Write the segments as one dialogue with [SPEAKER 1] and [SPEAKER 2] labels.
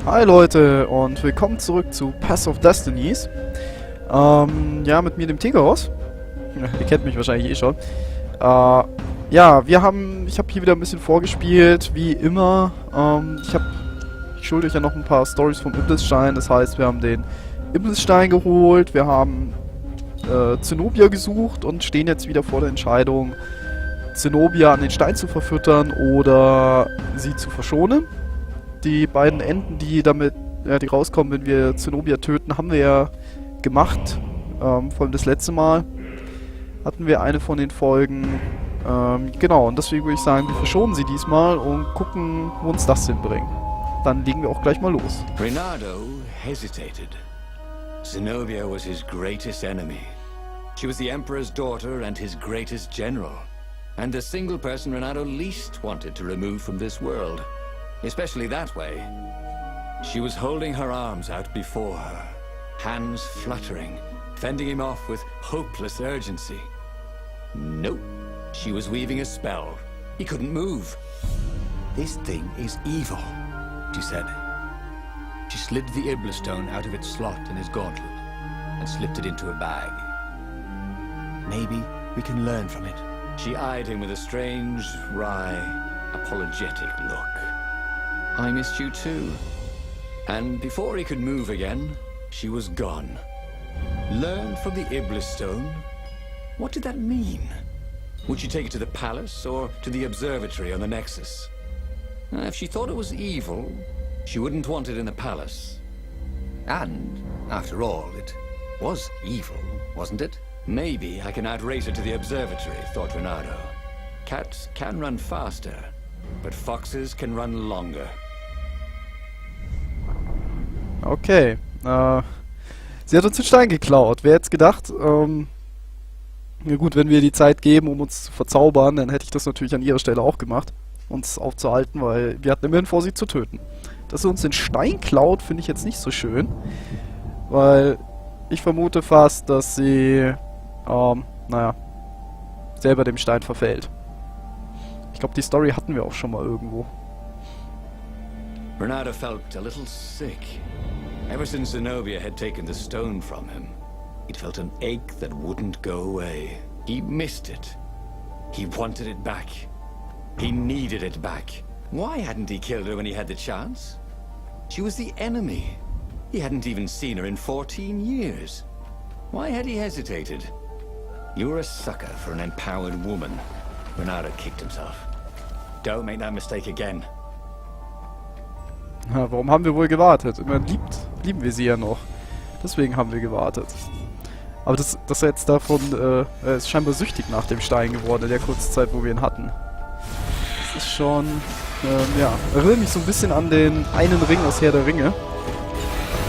[SPEAKER 1] Hi Leute und willkommen zurück zu Path of Destinies. Ja, mit mir dem Tegeros. Ihr kennt mich wahrscheinlich eh schon. Ich habe hier wieder ein bisschen vorgespielt, wie immer. Ich schulde euch ja noch ein paar Stories vom Iblesstein. Das heißt, wir haben den Iblesstein geholt, wir haben Zenobia gesucht und stehen jetzt wieder vor der Entscheidung, Zenobia an den Stein zu verfüttern oder sie zu verschonen. Die beiden Enden, die rauskommen, wenn wir Zenobia töten, haben wir ja gemacht. Vor allem das letzte Mal hatten wir eine von den Folgen. Genau, und deswegen würde ich sagen, wir verschonen sie diesmal und gucken, wo uns das hinbringt. Dann legen wir auch gleich mal los.
[SPEAKER 2] Reynardo hesitated. Zenobia was his greatest enemy. She was the Emperor's daughter and his greatest general. And the single person Reynardo least wanted to remove from this world. Especially that way. She was holding her arms out before her, hands fluttering, fending him off with hopeless urgency. Nope, she was weaving a spell. He couldn't move. "This thing is evil," she said. She slid the Iblestone out of its slot in his gauntlet and slipped it into a bag. "Maybe we can learn from it." She eyed him with a strange, wry, apologetic look. "I missed you too." And before he could move again, she was gone. Learn from the Iblestone? What did that mean? Would she take it to the palace or to the observatory on the Nexus? If she thought it was evil, she wouldn't want it in the palace. And, after all, it was evil, wasn't it? Maybe I can outrace her to the observatory, thought Reynardo. Cats can run faster, but foxes can run longer.
[SPEAKER 1] Okay, sie hat uns den Stein geklaut. Wer hätte es gedacht? Ja gut, wenn wir die Zeit geben, um uns zu verzaubern, dann hätte ich das natürlich an ihrer Stelle auch gemacht, uns aufzuhalten, weil wir hatten immerhin vor, sie zu töten. Dass sie uns den Stein klaut, finde ich jetzt nicht so schön, weil ich vermute fast, dass sie, selber dem Stein verfällt. Ich glaube, die Story hatten wir auch schon mal irgendwo.
[SPEAKER 2] Reynardo felt a little sick. Ever since Zenobia had taken the stone from him, he'd felt an ache that wouldn't go away. He missed it. He wanted it back. He needed it back. Why hadn't he killed her when he had the chance? She was the enemy. He hadn't even seen her in 14 years. Why had he hesitated? You're a sucker for an empowered woman. Reynardo kicked himself. Don't make that mistake again.
[SPEAKER 1] Ja, warum haben wir wohl gewartet? Immerhin lieben wir sie ja noch. Deswegen haben wir gewartet. Aber dass er jetzt davon, er ist scheinbar süchtig nach dem Stein geworden in der kurzen Zeit, wo wir ihn hatten. Das ist schon, erinnert mich so ein bisschen an den einen Ring aus Herr der Ringe.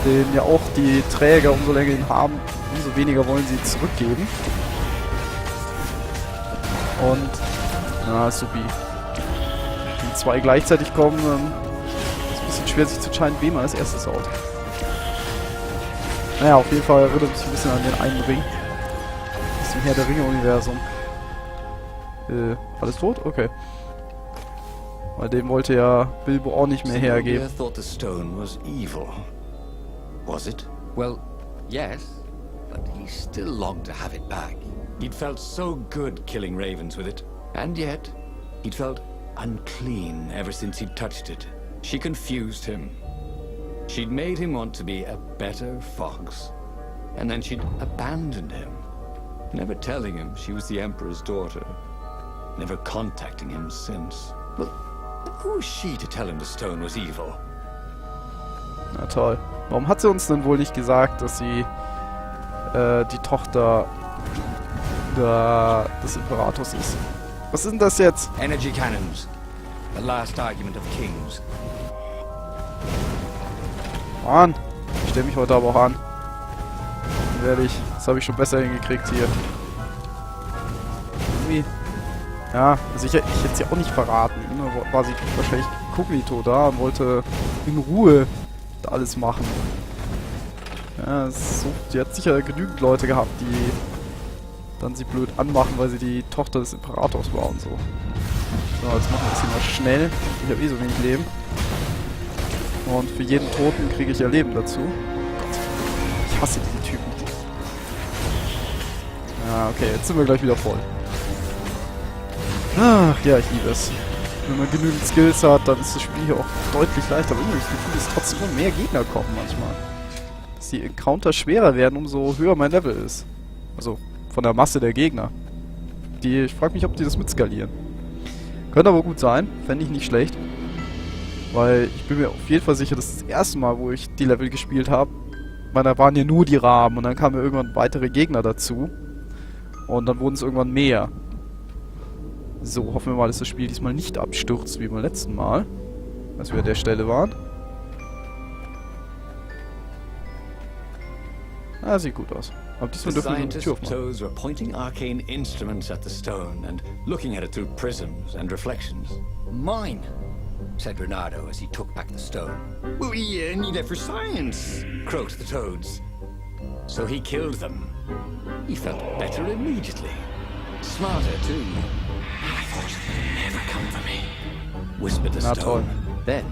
[SPEAKER 1] Den ja auch die Träger, umso länger ihn haben, umso weniger wollen sie zurückgeben. Und, supi. Wenn zwei gleichzeitig kommen, ist ein bisschen schwer sich zu entscheiden, wem man als erstes haut. Naja, auf jeden Fall erinnert mich ein bisschen an den einen Ring. Aus dem Herr der Ringe-Universum. Alles tot? Okay. Weil den wollte ja Bilbo auch nicht mehr hergeben.
[SPEAKER 2] Thought the stone was evil. Was it? Well, yes, but he still longed to have it back. He'd felt so good killing ravens with it, and yet he'd felt unclean ever since he'd touched it. She confused him. She'd made him want to be a better fox, and then she'd abandoned him, never telling him she was the Emperor's daughter, never contacting him since. Well, who was she to tell him the stone was evil?
[SPEAKER 1] Na toll. Warum hat sie uns denn wohl nicht gesagt, dass sie die Tochter des Imperators ist? Was ist denn das jetzt?
[SPEAKER 2] Energy cannons. The last argument of kings.
[SPEAKER 1] Mann, ich stelle mich heute aber auch an. Ehrlich, das habe ich schon besser hingekriegt hier. Irgendwie. Ja, also ich hätte es ja auch nicht verraten. Immer war sie wahrscheinlich kognito da und wollte in Ruhe da alles machen. Ja, sie hat sicher genügend Leute gehabt, die dann sie blöd anmachen, weil sie die Tochter des Imperators war und so. So, jetzt machen wir das hier mal schnell. Ich habe eh so wenig Leben. Und für jeden Toten kriege ich ja Leben dazu. Gott, ich hasse diesen Typen. Ja, okay, jetzt sind wir gleich wieder voll. Ach, ja, ich liebe es. Wenn man genügend Skills hat, dann ist das Spiel hier auch deutlich leichter. Aber irgendwie das Gefühl, dass trotzdem immer mehr Gegner kommen manchmal. Dass die Encounter schwerer werden, umso höher mein Level ist. Also, von der Masse der Gegner. Ich frage mich, ob die das mitskalieren. Könnte aber gut sein, fände ich nicht schlecht. Weil ich bin mir auf jeden Fall sicher, das ist das erste Mal, wo ich die Level gespielt habe. Weil da waren ja nur die Raben und dann kamen ja irgendwann weitere Gegner dazu. Und dann wurden es irgendwann mehr. So, hoffen wir mal, dass das Spiel diesmal nicht abstürzt wie beim letzten Mal. Als wir an der Stelle waren. Ah, sieht gut aus. Aber diesmal dürfen wir die Tür aufmachen.
[SPEAKER 2] Toads were pointing arcane instruments at the stone and looking at it through prisms and reflections.
[SPEAKER 3] Mine, said Renato as he took back the stone.
[SPEAKER 2] We need it for science, croaked the toads. So he killed them. He felt better immediately. Smarter, too.
[SPEAKER 3] I thought you'd never come for me,
[SPEAKER 2] Whispered the
[SPEAKER 1] Not
[SPEAKER 2] stone.
[SPEAKER 1] all.
[SPEAKER 2] Then,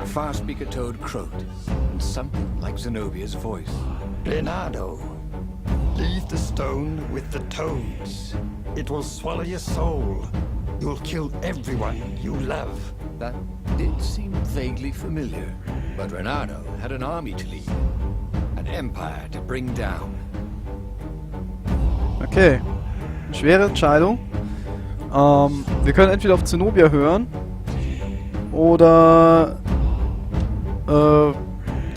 [SPEAKER 2] a far-speaker toad croaked, and something like Zenobia's voice.
[SPEAKER 4] Leonardo, leave the stone with the toads. It will swallow your soul. You'll kill everyone you love.
[SPEAKER 2] That did seem vaguely familiar. But Renato had an army to lead. An empire to bring down.
[SPEAKER 1] Okay. Schwere Entscheidung. Wir können entweder auf Zenobia hören. Oder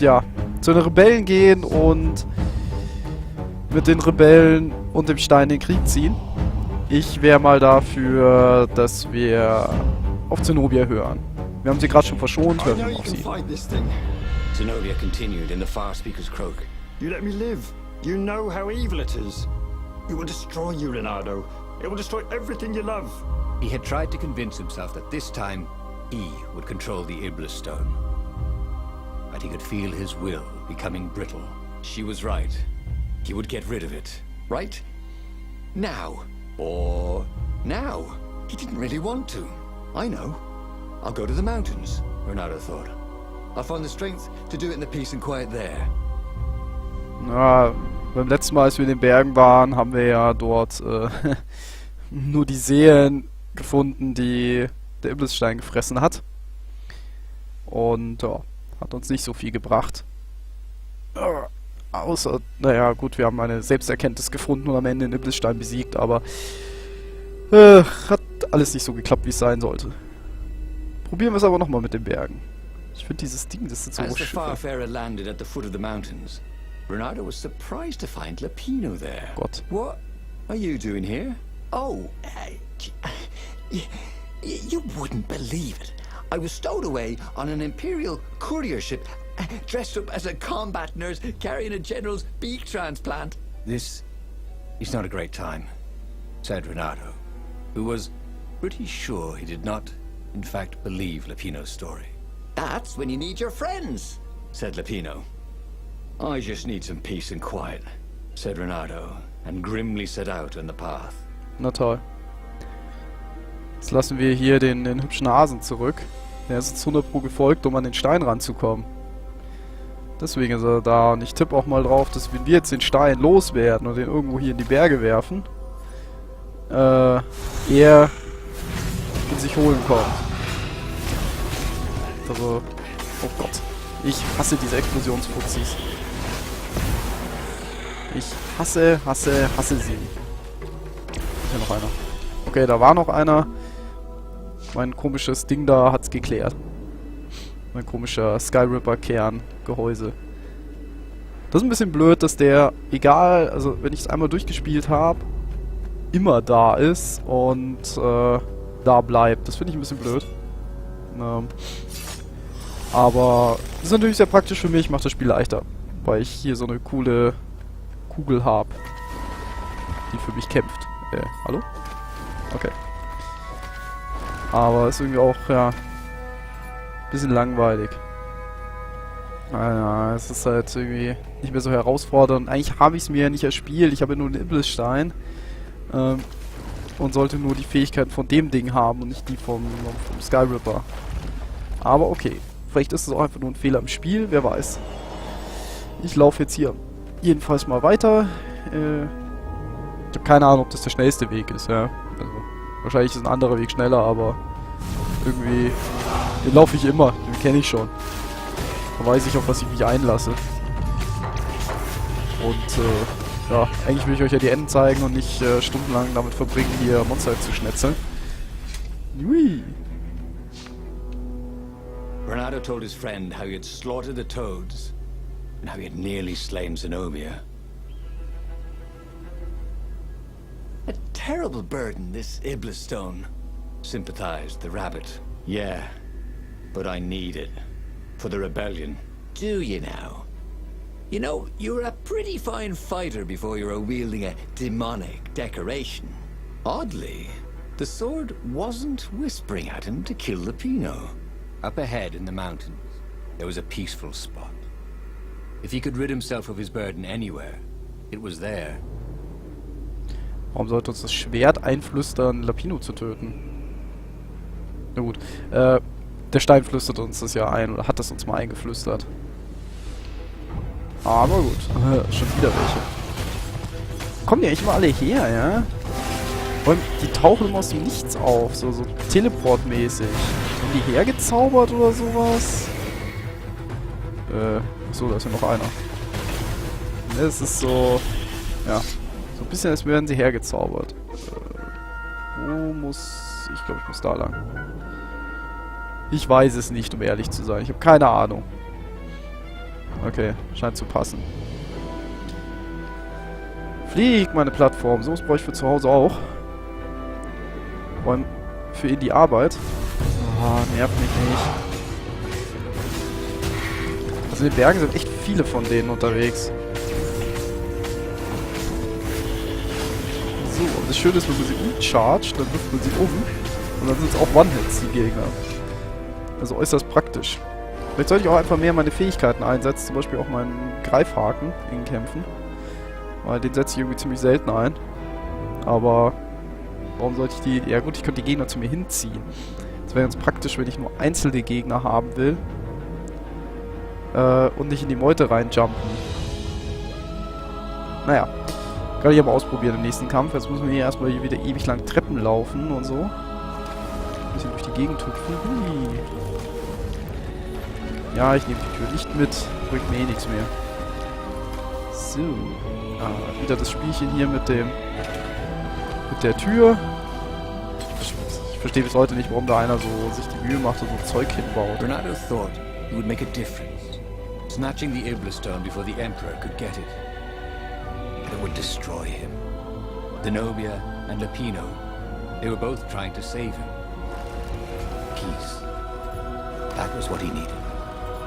[SPEAKER 1] ja, zu den Rebellen gehen und mit den Rebellen und dem Stein den Krieg ziehen. Ich wäre mal dafür, dass wir auf Zenobia hören. Wir haben sie gerade schon verschont,
[SPEAKER 4] I
[SPEAKER 1] hören
[SPEAKER 4] know
[SPEAKER 1] wir
[SPEAKER 4] you
[SPEAKER 1] auf
[SPEAKER 4] can
[SPEAKER 1] sie.
[SPEAKER 4] fight this thing.
[SPEAKER 2] Zenobia continued in the far-speaker's croak.
[SPEAKER 4] You let me live. You know how evil it is. It will destroy you, Leonardo. It will destroy everything you love.
[SPEAKER 2] He had tried to convince himself that this time he would control the Iblis stone. But he could feel his will becoming brittle. She was right. He would get rid of it. Right? Now. Or now. He didn't really want to. I know. I'll go to the mountains, Renato thought. I'll find the strength to do it in the peace and quiet there.
[SPEAKER 1] Ja, beim letzten Mal, als wir in den Bergen waren, haben wir ja dort nur die Seelen gefunden, die der Iblisstein gefressen hat. Und ja, hat uns nicht so viel gebracht. Außer, naja, gut, wir haben eine Selbsterkenntnis gefunden und am Ende den Iblisstein besiegt, aber hat alles nicht so geklappt, wie es sein sollte. Probieren wir es aber nochmal mit den Bergen. Ich finde dieses Ding, das sind so
[SPEAKER 2] As the
[SPEAKER 1] Schiffe.
[SPEAKER 2] Farfarer landed at the foot of the mountains, Renato was surprised to find Lapino there.
[SPEAKER 1] Gott.
[SPEAKER 2] What are you doing here?
[SPEAKER 3] Oh, you wouldn't believe it. I was stowed away on an Imperial courier ship, dressed up as a combat nurse carrying a general's beak transplant.
[SPEAKER 2] This is not a great time, said Renato, who was pretty sure he did not, in fact, believe Lapino's story.
[SPEAKER 3] That's when you need your friends.
[SPEAKER 2] Said Lapino. I just need some peace and quiet, said Renato, and grimly set out on the path.
[SPEAKER 1] Na toll. Jetzt lassen wir hier den hübschen Hasen zurück. Der ist uns 100 Pro gefolgt, um an den Stein ranzukommen. Deswegen ist er da. Und ich tippe auch mal drauf, dass wenn wir jetzt den Stein loswerden und den irgendwo hier in die Berge werfen, er in sich holen kommt. Also, oh Gott. Ich hasse diese Explosionsfuzis. Ich hasse sie. Ist ja noch einer. Okay, da war noch einer. Mein komisches Ding da hat's geklärt. Mein komischer Skyripper-Kerngehäuse. Das ist ein bisschen blöd, dass der, egal, also wenn ich es einmal durchgespielt habe, immer da ist und da bleibt. Das finde ich ein bisschen blöd. Aber das ist natürlich sehr praktisch für mich, macht das Spiel leichter. Weil ich hier so eine coole Kugel habe, die für mich kämpft. Hallo? Okay. Aber ist irgendwie auch, ja, ein bisschen langweilig. Naja, es ist halt irgendwie nicht mehr so herausfordernd. Eigentlich habe ich es mir ja nicht erspielt. Ich habe ja nur den Iblisstein. Und sollte nur die Fähigkeiten von dem Ding haben und nicht die vom Skyripper. Aber okay. Vielleicht ist es auch einfach nur ein Fehler im Spiel, wer weiß. Ich laufe jetzt hier jedenfalls mal weiter. Ich habe keine Ahnung, ob das der schnellste Weg ist, ja. Also, wahrscheinlich ist ein anderer Weg schneller, aber irgendwie, den laufe ich immer, den kenne ich schon. Da weiß ich, auf was ich mich einlasse. Und, ja, eigentlich will ich euch ja die Enden zeigen und nicht stundenlang damit verbringen, hier Monster zu schnetzeln. Ui.
[SPEAKER 2] Renato told his friend how he had slaughtered the toads and how he had nearly slain Zenobia. A terrible burden, this Iblis stone, sympathized the rabbit. Yeah, but I need it for the rebellion. Do you now? You know, you're a pretty fine fighter before you were wielding a demonic decoration. Oddly, the sword wasn't whispering at him to kill Lupino. Up ahead in the mountains, there was a peaceful spot. If he could rid himself of his burden anywhere, it was there.
[SPEAKER 1] Warum sollte uns das Schwert einflüstern, Lapino zu töten? Na gut, der Stein flüstert uns das ja ein, oder hat das uns mal eingeflüstert. Aber gut, schon wieder welche. Kommen die eigentlich immer alle her, ja? Vor allem, die tauchen immer aus dem Nichts auf, so teleportmäßig. Haben die hergezaubert oder sowas? Achso, da ist ja noch einer. Es ist so, ja, so ein bisschen, als wären sie hergezaubert. Wo muss... Ich glaube, ich muss da lang. Ich weiß es nicht, um ehrlich zu sein. Ich habe keine Ahnung. Okay, scheint zu passen. Fliegt meine Plattform. So was brauche ich für zu Hause auch. Vor allem für in die Arbeit. Oh, nervt mich nicht. Also in den Bergen sind echt viele von denen unterwegs. So, und das Schöne ist, wenn man sie umchargt, dann wirft man sie um. Und dann sind es auch One-Hits, die Gegner. Also äußerst praktisch. Vielleicht sollte ich auch einfach mehr meine Fähigkeiten einsetzen, zum Beispiel auch meinen Greifhaken in Kämpfen. Weil den setze ich irgendwie ziemlich selten ein. Aber warum sollte ich die... Ja gut, ich könnte die Gegner zu mir hinziehen. Das wäre ganz praktisch, wenn ich nur einzelne Gegner haben will. Und nicht in die Meute reinjumpen. Naja. Kann ich aber ausprobieren im nächsten Kampf. Jetzt müssen wir hier erstmal wieder ewig lang Treppen laufen und so. Ein bisschen durch die Gegend hüpfen. Hui. Ja, ich nehme die Tür nicht mit. Bringt mir eh nichts mehr. So. Wieder das Spielchen hier mit dem... mit der Tür. Ich verstehe bis heute nicht, warum da einer so sich die Mühe macht und so Zeug hinbaut.
[SPEAKER 2] Renato thought he would make a difference, snatching the Iblis stone before the Emperor could get it. But it would destroy him. Zenobia and Lupino, they were both trying to save him. Peace. That was what he needed.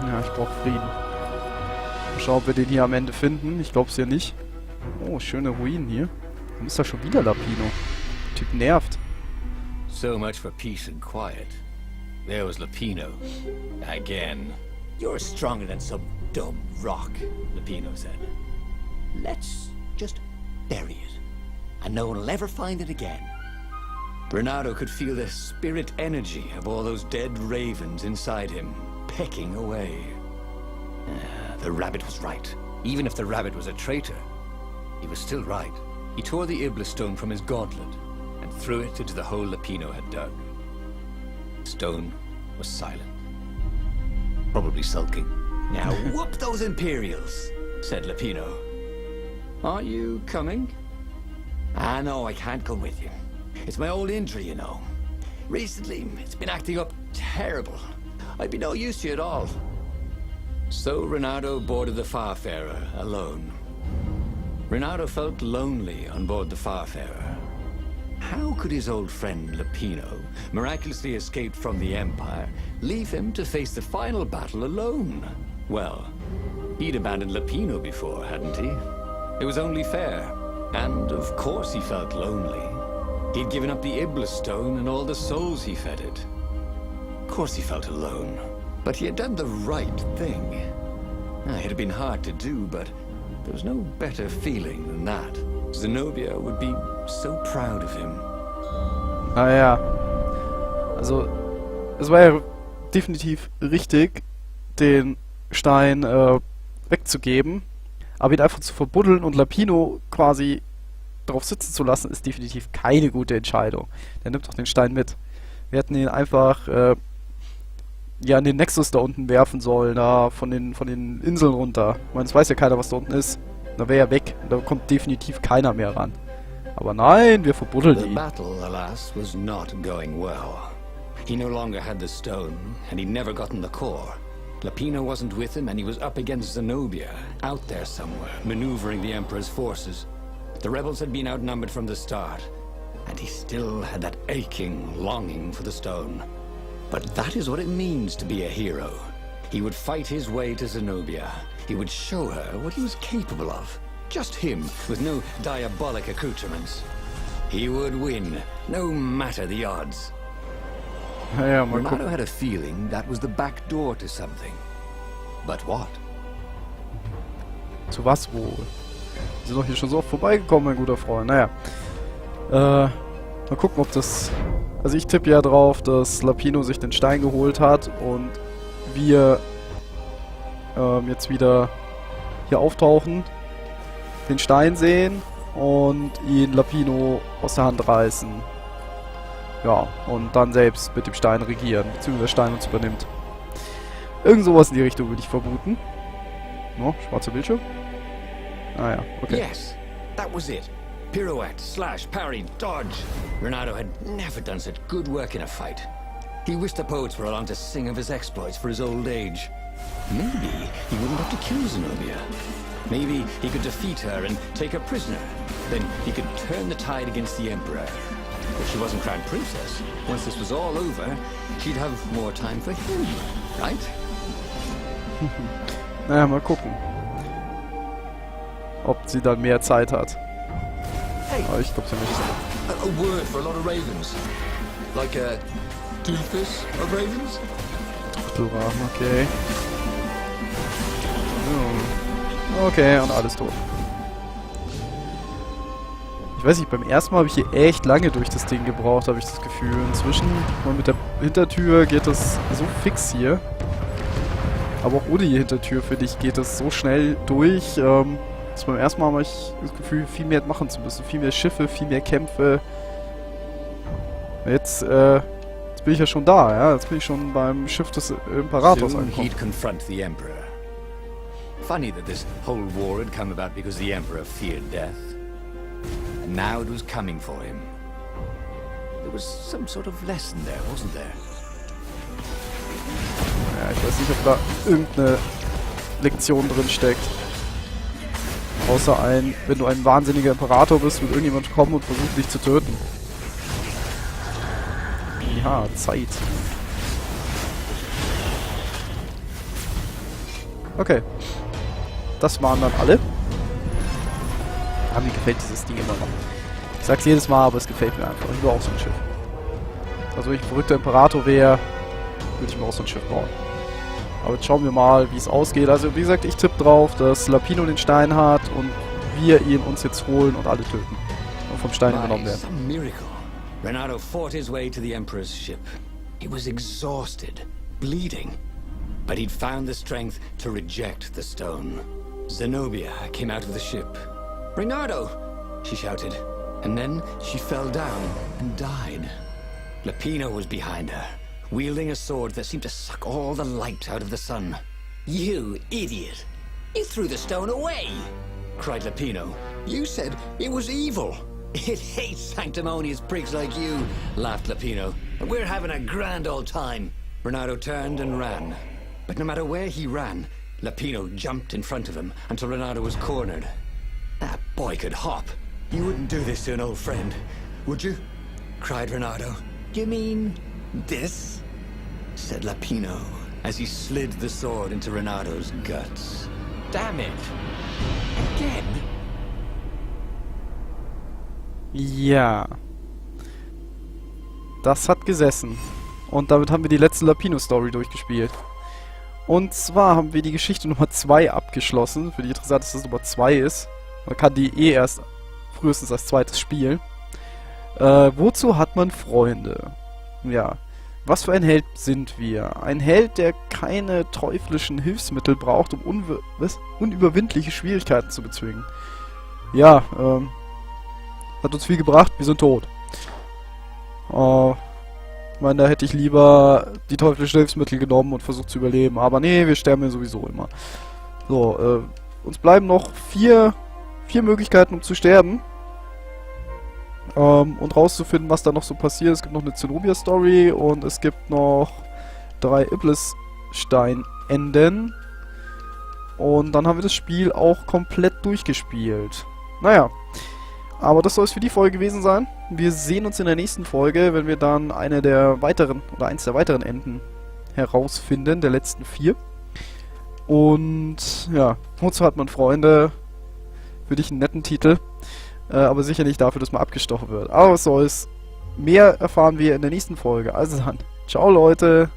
[SPEAKER 1] Ja, ich brauche Frieden. Mal schauen, ob wir den hier am Ende finden. Ich glaube es ja nicht. Oh, schöne Ruinen hier. Warum ist da schon wieder Lapino? Der Typ nervt.
[SPEAKER 2] So much for peace and quiet. There was Lupino. Again. You're stronger than some dumb rock, Lupino said. Let's just bury it, and no one will ever find it again. Renato could feel the spirit energy of all those dead ravens inside him, pecking away. The rabbit was right. Even if the rabbit was a traitor, he was still right. He tore the Iblis stone from his gauntlet and threw it into the hole Lupino had dug. The stone was silent, probably sulking. Now whoop those Imperials, said Lupino. Are you coming? Ah, no, I can't come with you. It's my old injury, you know. Recently, it's been acting up terrible. I'd be no use to you at all. So Renato boarded the Farfarer alone. Renato felt lonely on board the Farfarer. How could his old friend Lupino, miraculously escaped from the Empire, leave him to face the final battle alone? Well, he'd abandoned Lupino before, hadn't he? It was only fair. And, of course, he felt lonely. He'd given up the Iblis stone and all the souls he fed it. Of course he felt alone. But he had done the right thing. It had been hard to do, but there was no better feeling than that. Zenobia would be so proud of him.
[SPEAKER 1] Ah ja. Also, es war ja definitiv richtig, den Stein wegzugeben, aber ihn einfach zu verbuddeln und Lapino quasi drauf sitzen zu lassen, ist definitiv keine gute Entscheidung. Der nimmt doch den Stein mit. Wir hätten ihn einfach ja in den Nexus da unten werfen sollen, da von den Inseln runter. Ich meine, es weiß ja keiner, was da unten ist. Da wäre er weg. Da kommt definitiv keiner mehr ran. Aber nein, wir verbuddeln
[SPEAKER 2] The
[SPEAKER 1] ihn.
[SPEAKER 2] battle, alas, was not going well. He no longer had the stone, and he'd never gotten the core. Lapino wasn't with him, and he was up against Zenobia, out there somewhere, maneuvering the Emperor's forces. The rebels had been outnumbered from the start, and he still had that aching longing for the stone. But that is what it means to be a hero. He would fight his way to Zenobia. He would show her what he was capable of. Just him, with no diabolic accoutrements. He would win, no matter the odds.
[SPEAKER 1] Ja, mal
[SPEAKER 2] Renato
[SPEAKER 1] gucken.
[SPEAKER 2] had a feeling that was the back door to something. But what?
[SPEAKER 1] Zu was wohl? Wir sind doch hier schon so oft vorbeigekommen, mein guter Freund. Naja. Mal gucken, ob das... Also ich tippe ja drauf, dass Lapino sich den Stein geholt hat und wir jetzt wieder hier auftauchen, den Stein sehen und ihn Lapino aus der Hand reißen. Ja, und dann selbst mit dem Stein regieren, beziehungsweise der Stein uns übernimmt. Irgend sowas in die Richtung würde ich vermuten. No, schwarzer Bildschirm. Ah ja, okay.
[SPEAKER 2] Yes, that was it. Pirouette, slash, parry, dodge. Renato had never done such good work in a fight. He wished the poets were allowed to sing of his exploits for his old age. Maybe he wouldn't have to kill Zenobia. Maybe he could defeat her and take her prisoner. Then he could turn the tide against the Emperor. If she wasn't crowned princess, once this was all over, she'd have more time for him, right?
[SPEAKER 1] Naja, mal gucken. Ob sie dann mehr Zeit hat.
[SPEAKER 3] Hey,
[SPEAKER 1] Aber ich glaube sie nicht.
[SPEAKER 3] a word for a lot of ravens. Like a doofus of ravens?
[SPEAKER 1] Rahmen, okay. So. Okay, und alles tot. Ich weiß nicht, beim ersten Mal habe ich hier echt lange durch das Ding gebraucht, habe ich das Gefühl. Inzwischen, mit der Hintertür geht das so fix hier. Aber auch ohne die Hintertür, finde ich, geht das so schnell durch. Dass beim ersten Mal habe ich das Gefühl, viel mehr machen zu müssen. Viel mehr Schiffe, viel mehr Kämpfe. Jetzt bin ich ja schon da, ja. Jetzt bin ich schon beim Schiff des Imperators
[SPEAKER 2] Soon
[SPEAKER 1] angekommen.
[SPEAKER 2] he'd confront the Emperor. Funny that this whole war had come about because the Emperor feared death. And now it was coming for him. There was some sort of lesson there, wasn't there?
[SPEAKER 1] Ja, ich weiß nicht, ob da irgendeine Lektion drin steckt. Außer wenn du ein wahnsinniger Imperator bist, wird irgendjemand kommen und versuchen, dich zu töten. Ja, Zeit. Okay. Das waren dann alle. Ja, mir gefällt dieses Ding immer noch. Ich sag's jedes Mal, aber es gefällt mir einfach. Ich will auch so ein Schiff. Also wenn ich ein verrückter Imperator wäre, würde ich mir auch so ein Schiff bauen. Aber jetzt schauen wir mal, wie es ausgeht. Also wie gesagt, ich tippe drauf, dass Lapino den Stein hat und wir ihn uns jetzt holen und alle töten. Und vom Stein übernommen
[SPEAKER 2] By
[SPEAKER 1] werden.
[SPEAKER 2] some miracle, Renato fought his way to the Emperor's ship. He was exhausted, bleeding, but he'd found the strength to reject the stone. Zenobia came out of the ship. "Renato!" she shouted, and then she fell down and died. Lapino was behind her, wielding a sword that seemed to suck all the light out of the sun. "You idiot! You threw the stone away!" cried Lapino. "You said it was evil." "It hates sanctimonious prigs like you," laughed Lapino. "And we're having a grand old time." Renato turned and ran. But no matter where he ran, Lapino jumped in front of him until Renato was cornered. That boy could hop. "You wouldn't do this to an old friend, would you?" cried Renato. "You mean this?" said Lapino, as he slid the sword into Renato's guts. "Damn it! Again?"
[SPEAKER 1] Ja. Das hat gesessen. Und damit haben wir die letzte Lapino-Story durchgespielt. Und zwar haben wir die Geschichte Nummer 2 abgeschlossen. Für die interessant ist, dass es Nummer 2 ist. Man kann die eh erst frühestens als zweites spielen. Wozu hat man Freunde? Ja. Was für ein Held sind wir? Ein Held, der keine teuflischen Hilfsmittel braucht, um unüberwindliche Schwierigkeiten zu bezwingen. Ja, hat uns viel gebracht, wir sind tot. Ich meine, da hätte ich lieber die teuflischen Hilfsmittel genommen und versucht zu überleben. Aber nee, wir sterben ja sowieso immer. So, uns bleiben noch vier Möglichkeiten, um zu sterben. Und rauszufinden, was da noch so passiert. Es gibt noch eine Zenobia-Story und es gibt noch 3 Iblisstein-Enden. Und dann haben wir das Spiel auch komplett durchgespielt. Naja, aber das soll es für die Folge gewesen sein. Wir sehen uns in der nächsten Folge, wenn wir dann eins der weiteren Enden herausfinden, der letzten 4. Und ja, Wozu hat man Freunde? Für dich einen netten Titel. Aber sicher nicht dafür, dass man abgestochen wird. Aber was soll's. Mehr erfahren wir in der nächsten Folge. Also dann, ciao Leute.